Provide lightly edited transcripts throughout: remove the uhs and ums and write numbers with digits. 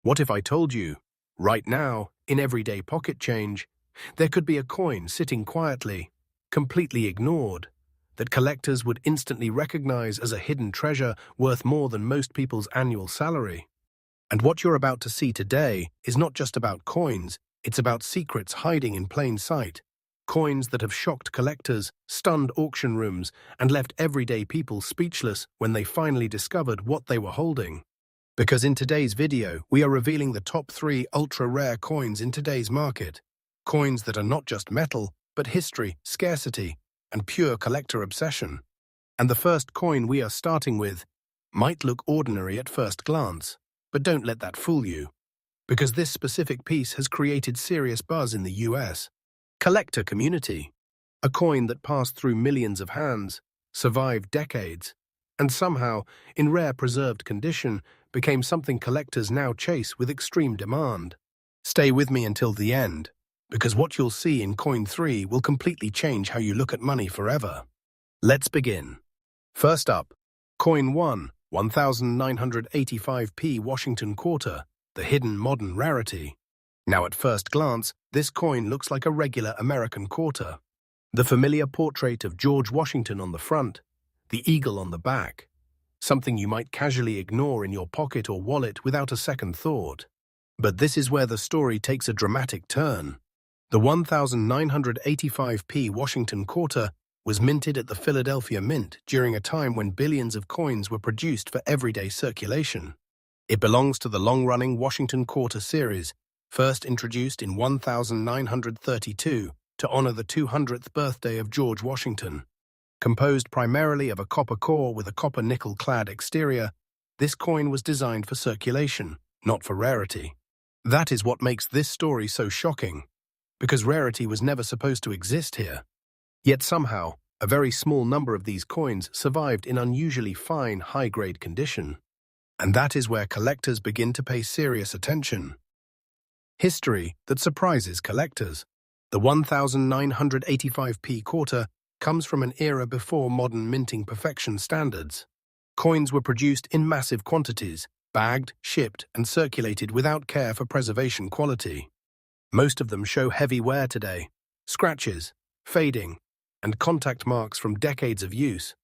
What if I told you, right now, in everyday pocket change, there could be a coin sitting quietly, completely ignored, that collectors would instantly recognize as a hidden treasure worth more than most people's annual salary? And what you're about to see today is not just about coins, it's about secrets hiding in plain sight. Coins that have shocked collectors, stunned auction rooms, and left everyday people speechless when they finally discovered what they were holding. Because in today's video, we are revealing the top 3 ultra-rare coins in today's market. Coins that are not just metal, but history, scarcity, and pure collector obsession. And the first coin we are starting with might look ordinary at first glance, but don't let that fool you. Because this specific piece has created serious buzz in the US collector community. A coin that passed through millions of hands, survived decades, and somehow, in rare preserved condition, became something collectors now chase with extreme demand. Stay with me until the end, because what you'll see in Coin 3 will completely change how you look at money forever. Let's begin. First up, Coin 1, 1985p Washington Quarter, the hidden modern rarity. Now at first glance, this coin looks like a regular American quarter. The familiar portrait of George Washington on the front, the eagle on the back, something you might casually ignore in your pocket or wallet without a second thought. But this is where the story takes a dramatic turn. The 1985p Washington Quarter was minted at the Philadelphia Mint during a time when billions of coins were produced for everyday circulation. It belongs to the long-running Washington Quarter series, first introduced in 1932 to honor the 200th birthday of George Washington. Composed primarily of a copper core with a copper nickel-clad exterior, this coin was designed for circulation, not for rarity. That is what makes this story so shocking, because rarity was never supposed to exist here. Yet somehow, a very small number of these coins survived in unusually fine, high-grade condition. And that is where collectors begin to pay serious attention. History that surprises collectors. The 1985p quarter comes from an era before modern minting perfection standards. Coins were produced in massive quantities, bagged, shipped, and circulated without care for preservation quality. Most of them show heavy wear today, scratches, fading, and contact marks from decades of use.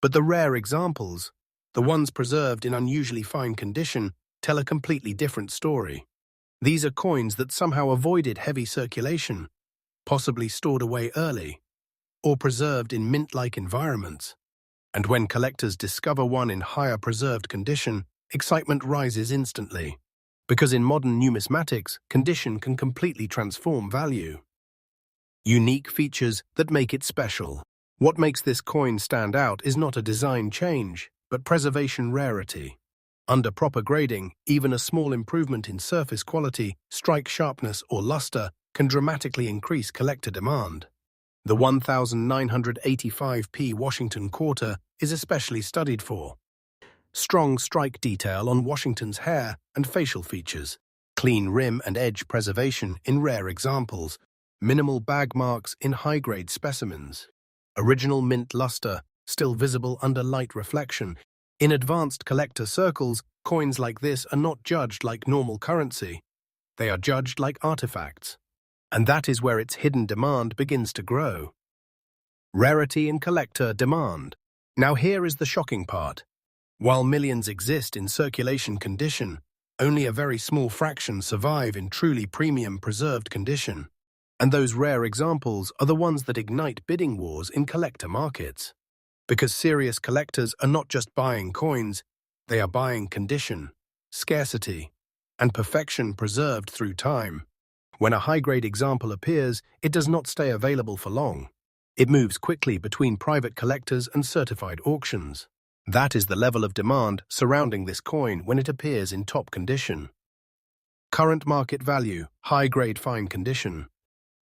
But the rare examples, the ones preserved in unusually fine condition, tell a completely different story. These are coins that somehow avoided heavy circulation, possibly stored away early, or preserved in mint-like environments. And when collectors discover one in higher preserved condition, excitement rises instantly. Because in modern numismatics, condition can completely transform value. Unique features that make it special. What makes this coin stand out is not a design change, but preservation rarity. Under proper grading, even a small improvement in surface quality, strike sharpness, or luster can dramatically increase collector demand. The 1985p Washington Quarter is especially studied for strong strike detail on Washington's hair and facial features, clean rim and edge preservation in rare examples, minimal bag marks in high-grade specimens, original mint luster still visible under light reflection. In advanced collector circles, coins like this are not judged like normal currency. They are judged like artifacts. And that is where its hidden demand begins to grow. Rarity in collector demand. Now here is the shocking part. While millions exist in circulation condition, only a very small fraction survive in truly premium preserved condition. And those rare examples are the ones that ignite bidding wars in collector markets. Because serious collectors are not just buying coins, they are buying condition, scarcity, and perfection preserved through time. When a high-grade example appears, it does not stay available for long. It moves quickly between private collectors and certified auctions. That is the level of demand surrounding this coin when it appears in top condition. Current market value, high-grade fine condition.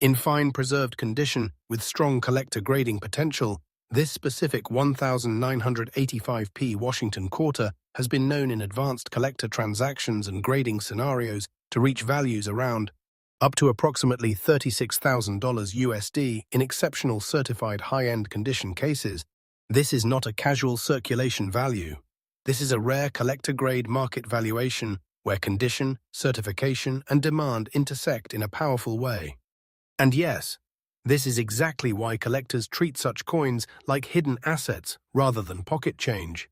In fine preserved condition with strong collector grading potential, this specific 1985p Washington Quarter has been known in advanced collector transactions and grading scenarios to reach values around up to approximately $36,000 USD in exceptional certified high-end condition cases. This is not a casual circulation value. This is a rare collector-grade market valuation where condition, certification, and demand intersect in a powerful way. And yes, this is exactly why collectors treat such coins like hidden assets rather than pocket change.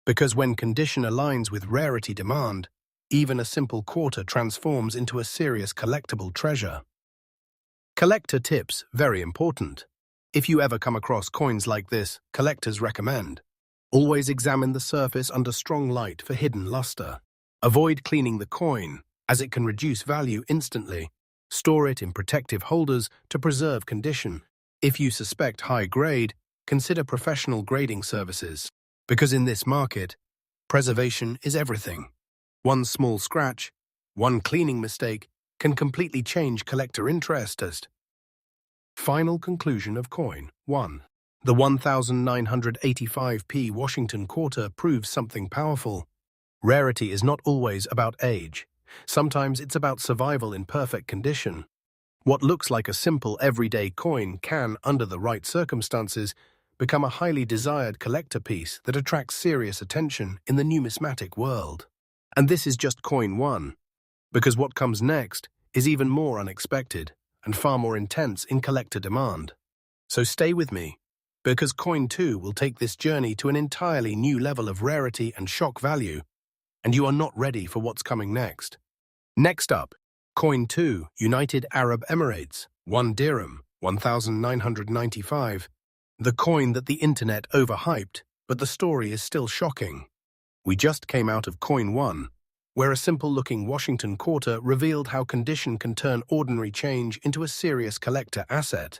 Because when condition aligns with rarity demand, even a simple quarter transforms into a serious collectible treasure. Collector tips, very important. If you ever come across coins like this, collectors recommend: always examine the surface under strong light for hidden luster. Avoid cleaning the coin, as it can reduce value instantly. Store it in protective holders to preserve condition. If you suspect high grade, consider professional grading services. Because in this market, preservation is everything. One small scratch, one cleaning mistake, can completely change collector interest. Final conclusion of coin 1. The 1985p Washington Quarter proves something powerful. Rarity is not always about age. Sometimes it's about survival in perfect condition. What looks like a simple everyday coin can, under the right circumstances, become a highly desired collector piece that attracts serious attention in the numismatic world. And this is just coin 1, because what comes next is even more unexpected and far more intense in collector demand. So stay with me, because coin 2 will take this journey to an entirely new level of rarity and shock value, and you are not ready for what's coming next. Next up, coin 2, United Arab Emirates, 1 dirham, 1995. The coin that the internet overhyped, but the story is still shocking. We just came out of coin 1, where a simple-looking Washington quarter revealed how condition can turn ordinary change into a serious collector asset.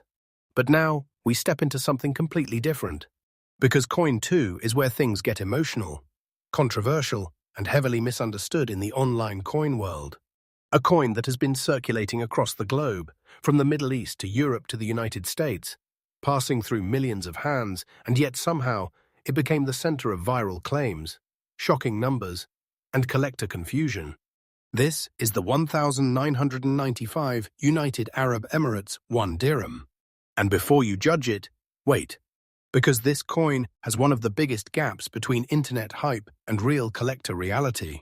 But now, we step into something completely different. Because coin 2 is where things get emotional, controversial, and heavily misunderstood in the online coin world. A coin that has been circulating across the globe, from the Middle East to Europe to the United States, passing through millions of hands, and yet somehow it became the center of viral claims, shocking numbers, and collector confusion. This is the 1995 United Arab Emirates 1 dirham. And before you judge it, wait, because this coin has one of the biggest gaps between internet hype and real collector reality.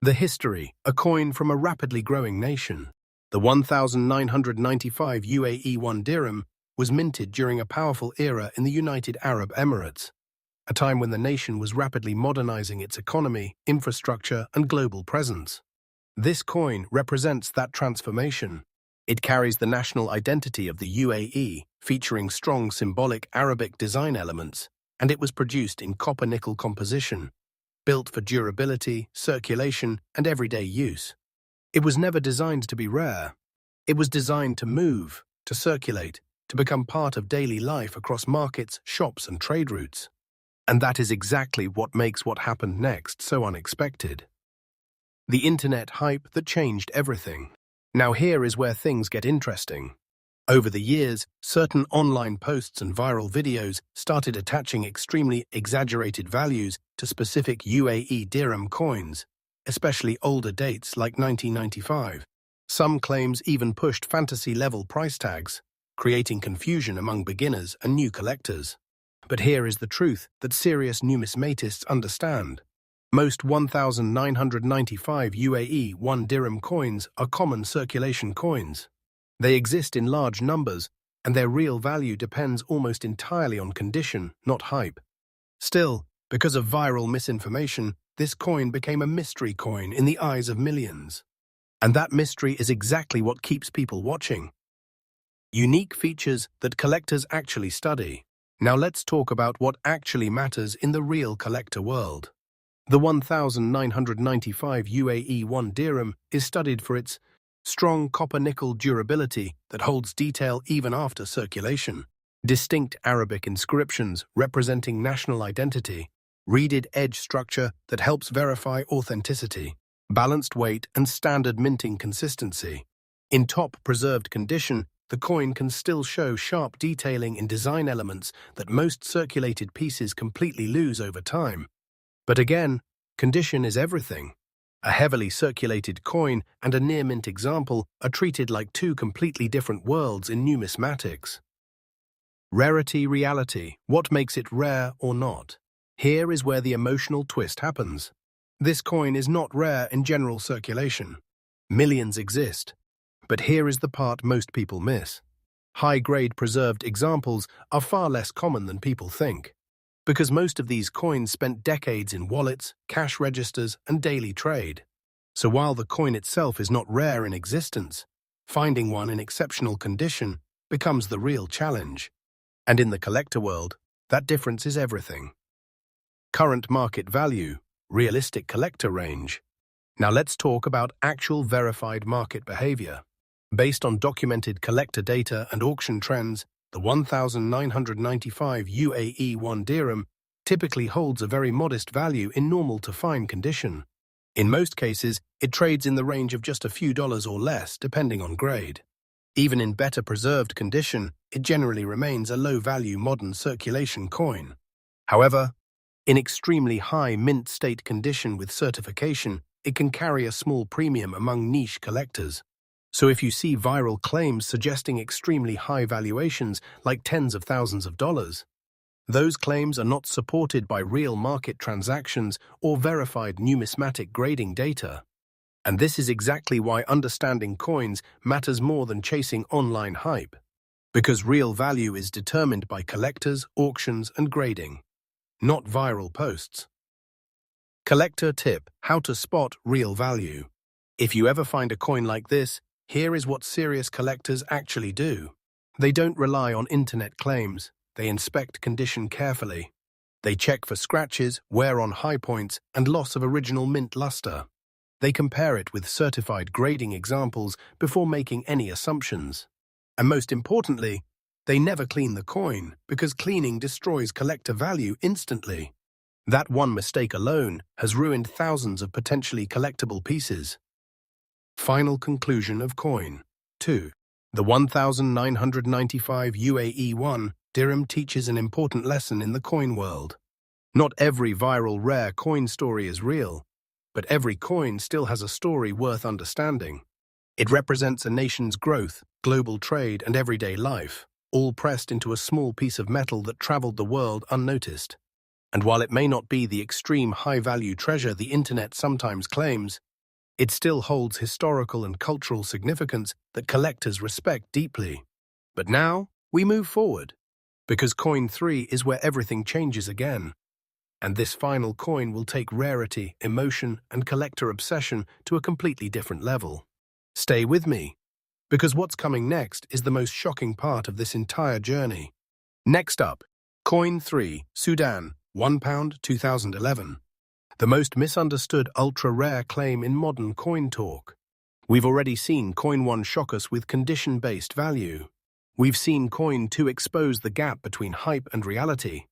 The history, a coin from a rapidly growing nation. The 1995 UAE 1 dirham was minted during a powerful era in the United Arab Emirates, a time when the nation was rapidly modernizing its economy, infrastructure, and global presence. This coin represents that transformation. It carries the national identity of the UAE, featuring strong symbolic Arabic design elements, and it was produced in copper-nickel composition, built for durability, circulation, and everyday use. It was never designed to be rare. It was designed to move, to circulate, to become part of daily life across markets, shops, and trade routes. And that is exactly what makes what happened next so unexpected. The internet hype that changed everything. Now here is where things get interesting. Over the years, certain online posts and viral videos started attaching extremely exaggerated values to specific UAE dirham coins, especially older dates like 1995. Some claims even pushed fantasy-level price tags, creating confusion among beginners and new collectors. But here is the truth that serious numismatists understand. Most 1995 UAE 1 dirham coins are common circulation coins. They exist in large numbers, and their real value depends almost entirely on condition, not hype. Still, because of viral misinformation, this coin became a mystery coin in the eyes of millions. And that mystery is exactly what keeps people watching. Unique features that collectors actually study. Now let's talk about what actually matters in the real collector world. The 1995 UAE 1 dirham is studied for its strong copper-nickel durability that holds detail even after circulation, distinct Arabic inscriptions representing national identity, reeded edge structure that helps verify authenticity, balanced weight and standard minting consistency. In top preserved condition, the coin can still show sharp detailing in design elements that most circulated pieces completely lose over time. But again, condition is everything. A heavily circulated coin and a near-mint example are treated like two completely different worlds in numismatics. Rarity, reality, what makes it rare or not? Here is where the emotional twist happens. This coin is not rare in general circulation. Millions exist. But here is the part most people miss. High-grade preserved examples are far less common than people think, because most of these coins spent decades in wallets, cash registers, and daily trade. So while the coin itself is not rare in existence, finding one in exceptional condition becomes the real challenge. And in the collector world, that difference is everything. Current market value, realistic collector range. Now let's talk about actual verified market behavior. Based on documented collector data and auction trends, the 1,995 UAE 1 dirham typically holds a very modest value in normal to fine condition. In most cases, it trades in the range of just a few dollars or less, depending on grade. Even in better preserved condition, it generally remains a low-value modern circulation coin. However, in extremely high mint state condition with certification, it can carry a small premium among niche collectors. So if you see viral claims suggesting extremely high valuations, like tens of thousands of dollars, those claims are not supported by real market transactions or verified numismatic grading data. And this is exactly why understanding coins matters more than chasing online hype, because real value is determined by collectors, auctions, and grading, not viral posts. Collector tip: how to spot real value. If you ever find a coin like this, here is what serious collectors actually do. They don't rely on internet claims. They inspect condition carefully. They check for scratches, wear on high points, and loss of original mint luster. They compare it with certified grading examples before making any assumptions. And most importantly, they never clean the coin, because cleaning destroys collector value instantly. That one mistake alone has ruined thousands of potentially collectible pieces. Final conclusion of coin. 2. The 1,995 UAE 1 dirham teaches an important lesson in the coin world. Not every viral rare coin story is real, but every coin still has a story worth understanding. It represents a nation's growth, global trade, and everyday life, all pressed into a small piece of metal that traveled the world unnoticed. And while it may not be the extreme high-value treasure the internet sometimes claims, it still holds historical and cultural significance that collectors respect deeply. But now, we move forward, because coin 3 is where everything changes again. And this final coin will take rarity, emotion, and collector obsession to a completely different level. Stay with me, because what's coming next is the most shocking part of this entire journey. Next up, coin 3, Sudan, £1, 2011. The most misunderstood ultra-rare claim in modern coin talk. We've already seen coin 1 shock us with condition-based value. We've seen coin 2 expose the gap between hype and reality.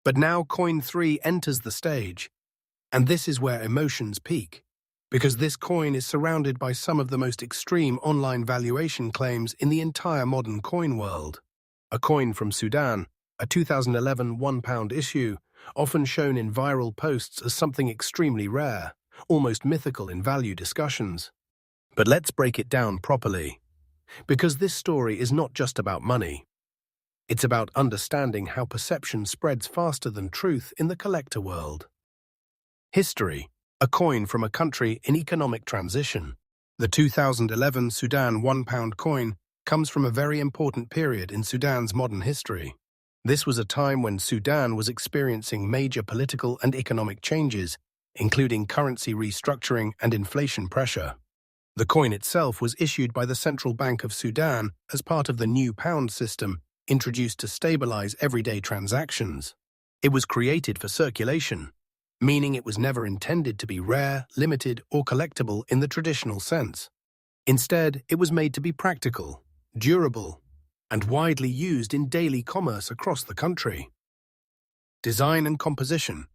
But now coin 3 enters the stage. And this is where emotions peak, because this coin is surrounded by some of the most extreme online valuation claims in the entire modern coin world. A coin from Sudan, a 2011 £1 issue, often shown in viral posts as something extremely rare, almost mythical in value discussions. But let's break it down properly, because this story is not just about money. It's about understanding how perception spreads faster than truth in the collector world. History: a coin from a country in economic transition. The 2011 Sudan £1 coin comes from a very important period in Sudan's modern history. This was a time when Sudan was experiencing major political and economic changes, including currency restructuring and inflation pressure. The coin itself was issued by the Central Bank of Sudan as part of the new pound system introduced to stabilize everyday transactions. It was created for circulation, meaning it was never intended to be rare, limited, or collectible in the traditional sense. Instead, it was made to be practical, durable, and widely used in daily commerce across the country. Design and composition.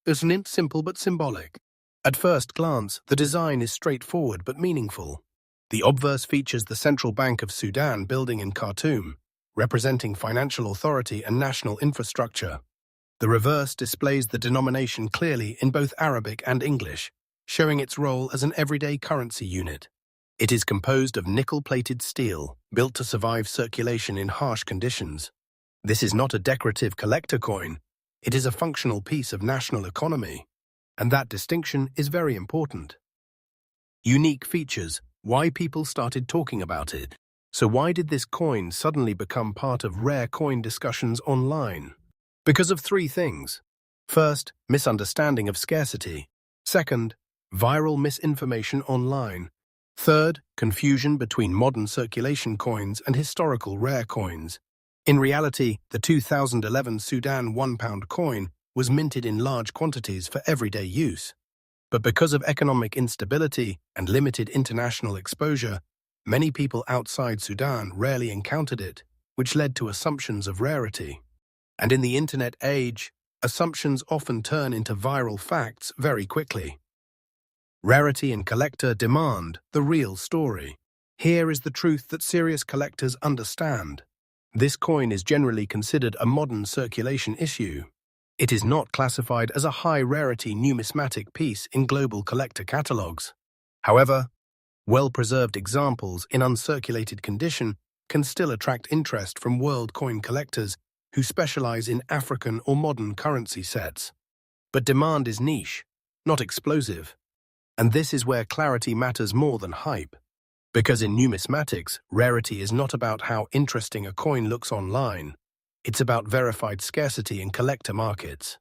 Isn't simple but symbolic? At first glance, the design is straightforward but meaningful. The obverse features the Central Bank of Sudan building in Khartoum, representing financial authority and national infrastructure. The reverse displays the denomination clearly in both Arabic and English, showing its role as an everyday currency unit. It is composed of nickel-plated steel, built to survive circulation in harsh conditions. This is not a decorative collector coin, It is a functional piece of national economy, and that distinction is very important. Unique features, why people started talking about it. So why did this coin suddenly become part of rare coin discussions online? Because of three things. First, misunderstanding of scarcity. Second, viral misinformation online. Third, confusion between modern circulation coins and historical rare coins. In reality, the 2011 Sudan £1 coin was minted in large quantities for everyday use. But because of economic instability and limited international exposure, many people outside Sudan rarely encountered it, which led to assumptions of rarity. And in the internet age, assumptions often turn into viral facts very quickly. Rarity and collector demand the real story. Here is the truth that serious collectors understand. This coin is generally considered a modern circulation issue. It is not classified as a high-rarity numismatic piece in global collector catalogues. However, well-preserved examples in uncirculated condition can still attract interest from world coin collectors who specialize in African or modern currency sets. But demand is niche, not explosive. And this is where clarity matters more than hype. Because in numismatics, rarity is not about how interesting a coin looks online. It's about verified scarcity in collector markets.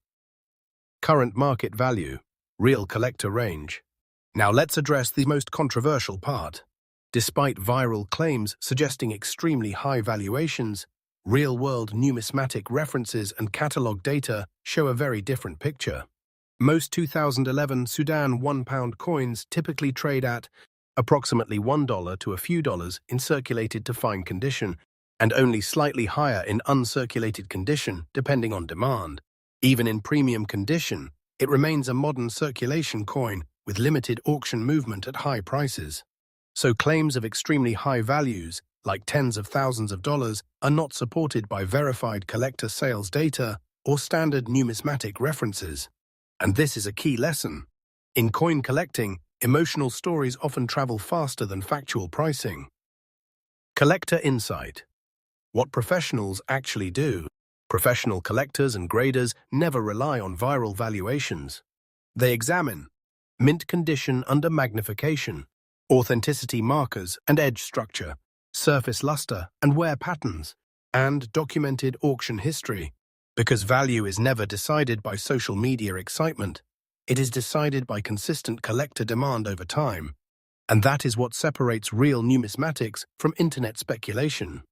Current market value, real collector range. Now let's address the most controversial part. Despite viral claims suggesting extremely high valuations, real-world numismatic references and catalog data show a very different picture. Most 2011 Sudan £1 coins typically trade at approximately $1 to a few dollars in circulated to fine condition, and only slightly higher in uncirculated condition, depending on demand. Even in premium condition, it remains a modern circulation coin with limited auction movement at high prices. So claims of extremely high values, like tens of thousands of dollars, are not supported by verified collector sales data or standard numismatic references. And this is a key lesson. In coin collecting, emotional stories often travel faster than factual pricing. Collector insight. What professionals actually do. Professional collectors and graders never rely on viral valuations. They examine mint condition under magnification, authenticity markers and edge structure, surface luster and wear patterns, and documented auction history. Because value is never decided by social media excitement, it is decided by consistent collector demand over time. And that is what separates real numismatics from internet speculation.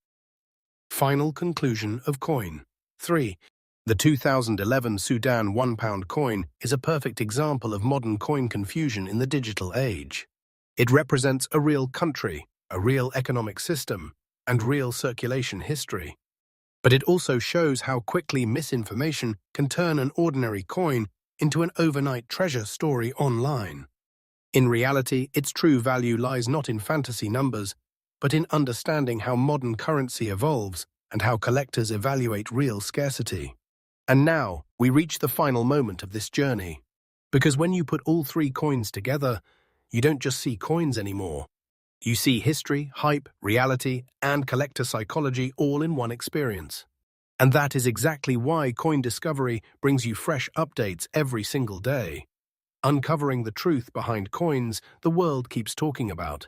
Final conclusion of coin. 3. The 2011 Sudan £1 coin is a perfect example of modern coin confusion in the digital age. It represents a real country, a real economic system, and real circulation history. But it also shows how quickly misinformation can turn an ordinary coin into an overnight treasure story online. In reality, its true value lies not in fantasy numbers, but in understanding how modern currency evolves and how collectors evaluate real scarcity. And now, we reach the final moment of this journey. Because when you put all three coins together, you don't just see coins anymore. You see history, hype, reality, and collector psychology all in one experience. And that is exactly why Coin Discovery brings you fresh updates every single day, uncovering the truth behind coins the world keeps talking about.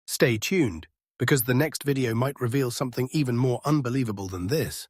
Stay tuned, because the next video might reveal something even more unbelievable than this.